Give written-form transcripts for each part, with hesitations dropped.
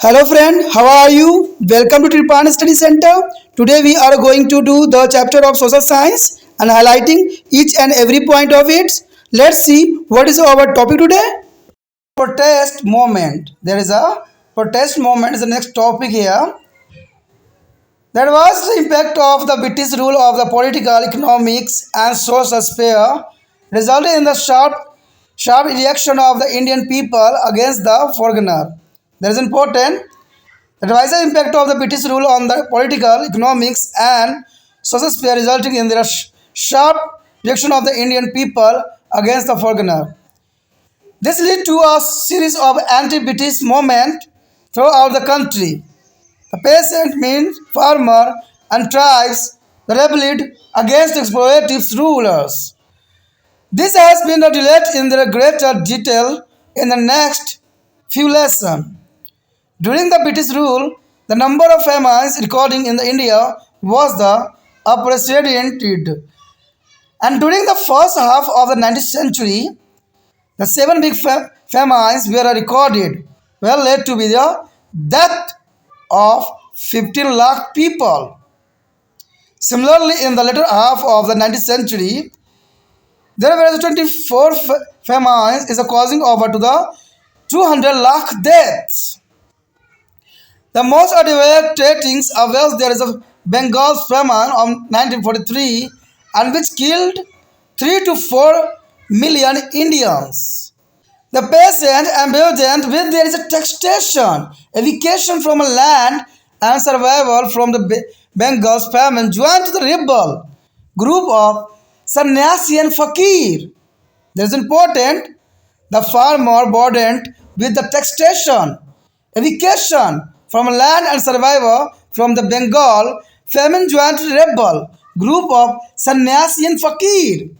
Hello friend, how are you? Welcome to Tripani Study Center. Today we are going to do the chapter of social science and highlighting each and every point of it. Let's see what is our topic today. Protest movement. There is a protest movement is the next topic here. That was the impact of the British rule of the political, economics and social sphere resulted in the sharp reaction of the Indian people against the foreigner. That is important. The divisive impact of the British rule on the political, economics, and social sphere resulting in the sharp reaction of the Indian people against the foreigner. This led to a series of anti-British movements throughout the country. The peasant means farmer and tribes rebelled against exploitative rulers. This has been delayed in the greater detail in the next few lessons. During the British rule, the number of famines recorded in India was the unprecedented. And during the first half of the 19th century, the seven big famines were recorded, were led to be the death of 15 lakh people. Similarly, in the latter half of the 19th century, there were 24 famines is causing over to the 200 lakh deaths. The most devastating was there is a Bengal famine of 1943 and which killed 3 to 4 million Indians. The peasant emboldened with there is a taxation, evacuation from a land and survival from the Bengal famine joined to the rebel group of Sannyasi and Fakir. This is important. The farmer burdened with the taxation, evacuation from land and survival from the Bengal famine joined rebel group of Sannyasi and Fakir.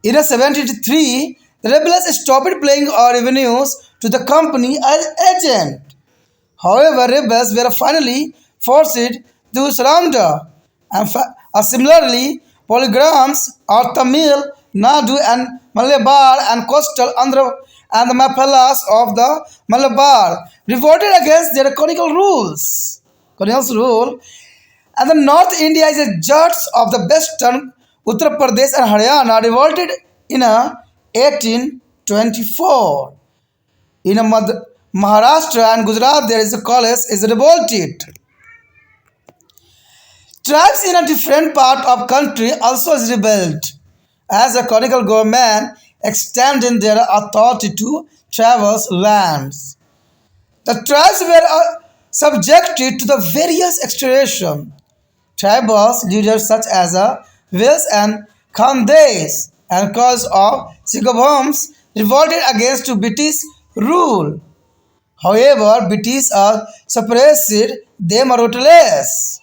In 1783, the rebels stopped paying revenues to the company as agent. However, rebels were finally forced to surrender. And similarly, polygrams are Tamil, Nadu and Malabar and coastal Andhra and the Mapalas of the Malabar revolted against their colonial rules. Colonial rule. And the North India is a judge of the western Uttar Pradesh and Haryana revolted in 1824. In Maharashtra and Gujarat, there is a college is revolted. Tribes in a different part of country also is rebelled, as a colonial government extending their authority to traverse lands. The tribes were subjected to the various extermination. Tribal leaders such as Wills and Khandes and cause of Sikhs revolted against British rule. However, British suppressed them ruthless.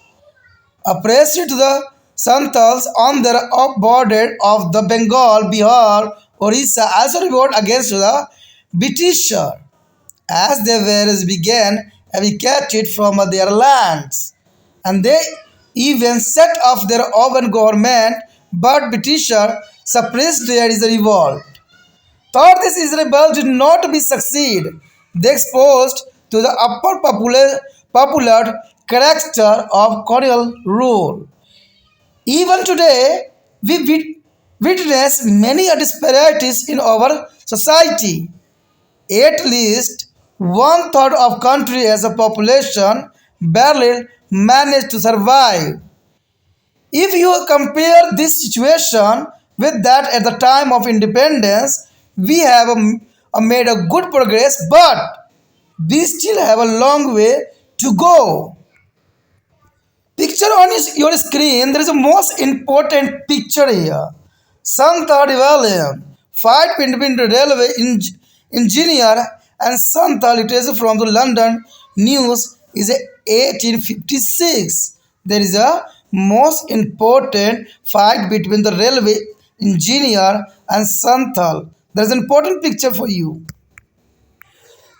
Oppressed to the Santals on their border of the Bengal, Bihar, Orissa also revolt against the Britisher as they were began evacuated from their lands. And they even set up their own government, but Britisher suppressed their revolt. Thought this rebel did not be succeed. They exposed to the upper popular character of colonial rule. Even today, we witness many disparities in our society. At least one third of country as a population barely managed to survive. If you compare this situation with that at the time of independence, we have made a good progress, but we still have a long way to go. Picture on your screen, there is a most important picture here. Santa Rebellion, fight between the railway engineer and Santa literature from the London News is 1856. There is a most important fight between the railway engineer and Santhal. There is an important picture for you.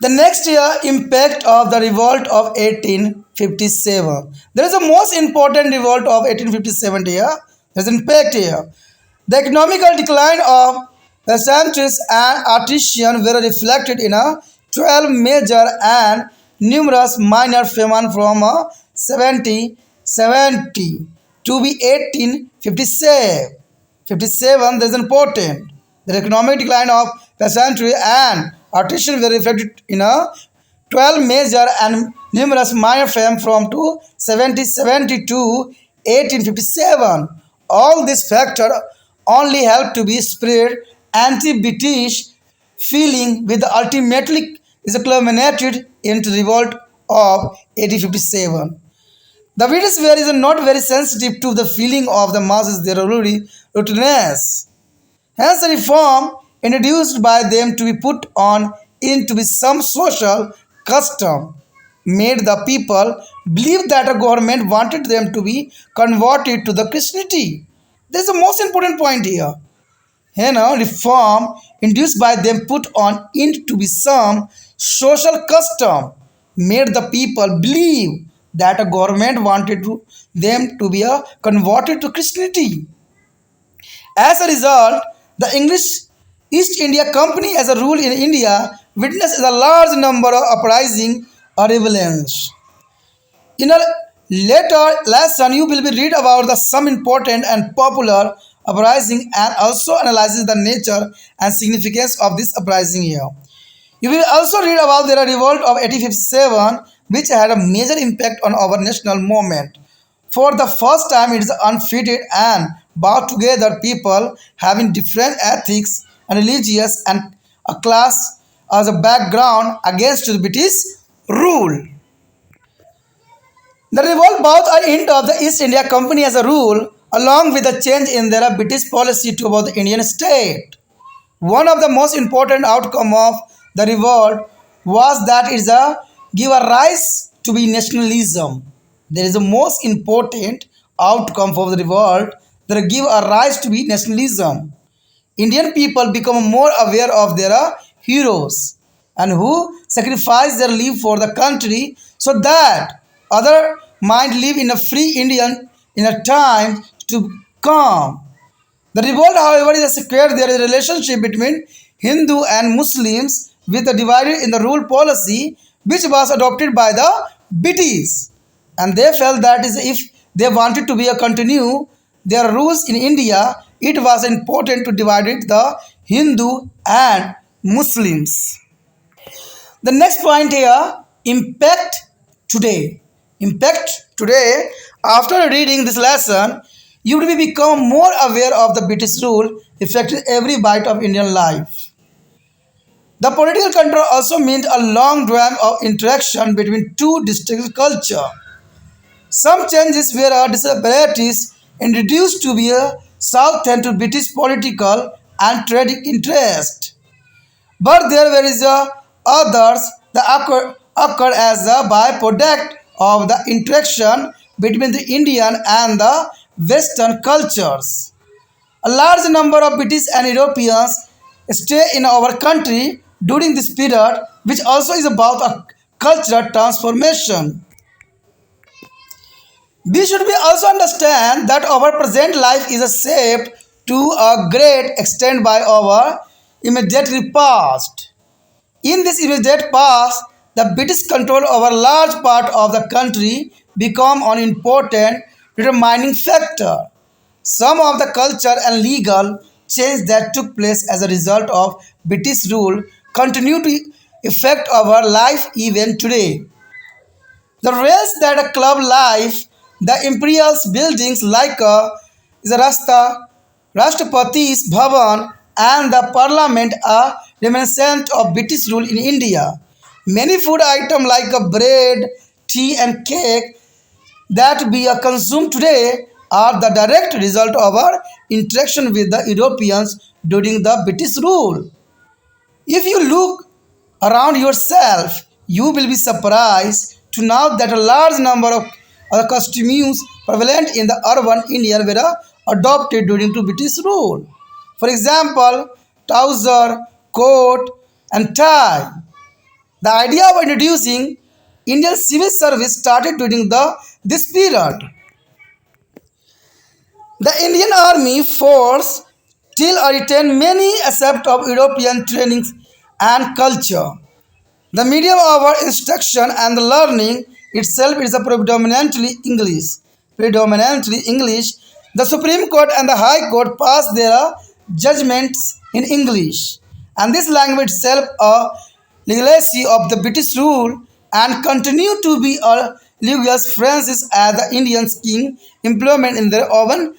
The next year, impact of the revolt of 1857. There is a most important revolt of 1857 here. There is impact here. The economical decline of the centuries and artisans were reflected in a 12 major and numerous minor famine from 1770 to be 1857. 57 that is important. The economic decline of peasantry and artisan were reflected in a 12 major and numerous minor famine from 1770 to 1857. All these factors only helped to be spread anti-British feeling with ultimately is culminated into revolt of 1857. The British were is not very sensitive to the feeling of the masses, their rootedness. Hence, the reform introduced by them to be put on into be some social custom made the people believe that a government wanted them to be converted to the Christianity. This is the most important point here. Reform induced by them put on into be some social custom made the people believe that a government wanted them to be converted to Christianity. As a result, the English East India Company as a rule in India witnessed a large number of uprising or rebellions. In a later lesson, you will be read about the some important and popular uprising and also analyzes the nature and significance of this uprising here. You will also read about the revolt of 1857, which had a major impact on our national movement. For the first time, it is unfitted and brought together people having different ethics and religious and a class as a background against the British rule. The revolt brought an end of the East India Company as a rule, along with a change in their British policy toward the Indian state. One of the most important outcome of the revolt was that it is a give a rise to be nationalism. There is a most important outcome of the revolt that give a rise to be nationalism. Indian people become more aware of their heroes and who sacrifice their life for the country so that other might live in a free Indian in a time to come. The revolt, however, is a secret. There is a relationship between Hindu and Muslims with a divided in the rule policy which was adopted by the British. And they felt that is if they wanted to be a continue their rules in India, it was important to divide it the Hindu and Muslims. The next point here, impact today. Impact today, after reading this lesson, you will become more aware of the British rule affecting every bite of Indian life. The political control also meant a long drawn of interaction between two distinct cultures. Some changes were disparities introduced to be a south and to British political and trading interest. But there were others that occurred as a byproduct of the interaction between the Indian and the Western cultures. A large number of British and Europeans stay in our country during this period, which also is about a cultural transformation. We should be also understand that our present life is shaped to a great extent by our immediate past. In this immediate past, the British control over a large part of the country become an important determining factor. Some of the culture and legal change that took place as a result of British rule continue to affect our life even today. The rest that a club life, the imperial buildings like the Rashtrapati's Bhavan and the Parliament are reminiscent of British rule in India. Many food items like bread, tea and cake that we are consumed today are the direct result of our interaction with the Europeans during the British rule. If you look around yourself, you will be surprised to know that a large number of costumes prevalent in the urban India were adopted during the British rule. For example, trouser, coat, and tie. The idea of introducing Indian civil service started during this period. The Indian Army force still retain many aspects of European training and culture. The medium of our instruction and the learning itself is a predominantly English. Predominantly English. The Supreme Court and the High Court pass their judgments in English. And this language itself a legacy of the British rule and continue to be a legal phrases as the Indian king implement in their own